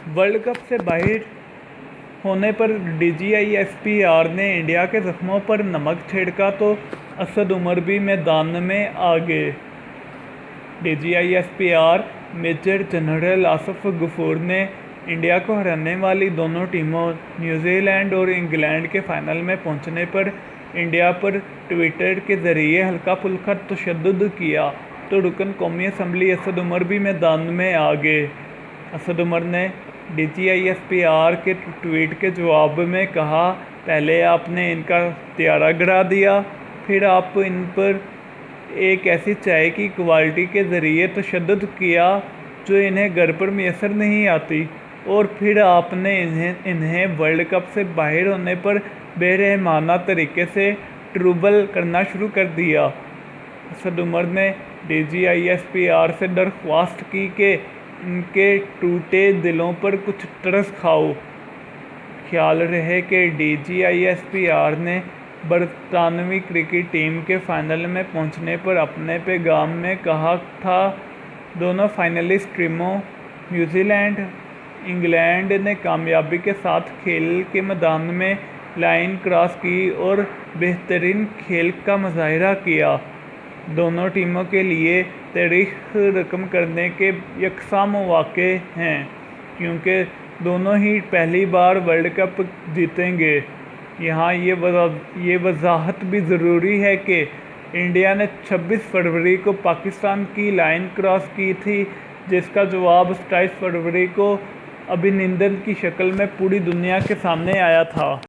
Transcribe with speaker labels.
Speaker 1: World cup से बाहर होने पर DGISPR ने इंडिया के जख्मों पर नमक छिड़का तो असद उमर भी मैदान में आ गए। DGISPR major general Asif Ghafoor ने इंडिया को हराने वाली दोनों टीमों न्यूजीलैंड और इंग्लैंड के फाइनल में पहुंचने पर इंडिया पर ट्विटर के ज़रिए हल्का फुल्का तशद्दुद किया तो रुकन कौमी असम्बली असद उमर भी मैदान में आ गए। असद उमर ने DGISPR के ट्वीट के जवाब में कहा, पहले आपने इनका त्यारा गिरा दिया, फिर आप इन पर एक ऐसी चाय की क्वालिटी के ज़रिए तशद्दुद किया जो इन्हें घर पर मैसर नहीं आती, और फिर आपने इन्हें वर्ल्ड कप से बाहर होने पर बेरहमाना तरीके से ट्रोल करना शुरू कर दिया। असद उमर ने DGISPR से दरख्वास्त की कि इनके टूटे दिलों पर कुछ तरस खाओ। ख्याल रहे कि DGISPR ने बरतानवी क्रिकेट टीम के फाइनल में पहुंचने पर अपने पैगाम में कहा था, दोनों फाइनलिस्ट टीमों न्यूजीलैंड इंग्लैंड ने कामयाबी के साथ खेल के मैदान में लाइन क्रॉस की और बेहतरीन खेल का मुजाहरा किया। दोनों टीमों के लिए तारीख रकम करने के यकसा मौके हैं, क्योंकि दोनों ही पहली बार वर्ल्ड कप जीतेंगे। यहाँ ये वजाहत भी ज़रूरी है कि इंडिया ने 26 फरवरी को पाकिस्तान की लाइन क्रॉस की थी, जिसका जवाब 27 फरवरी को अभिनंदन की शक्ल में पूरी दुनिया के सामने आया था।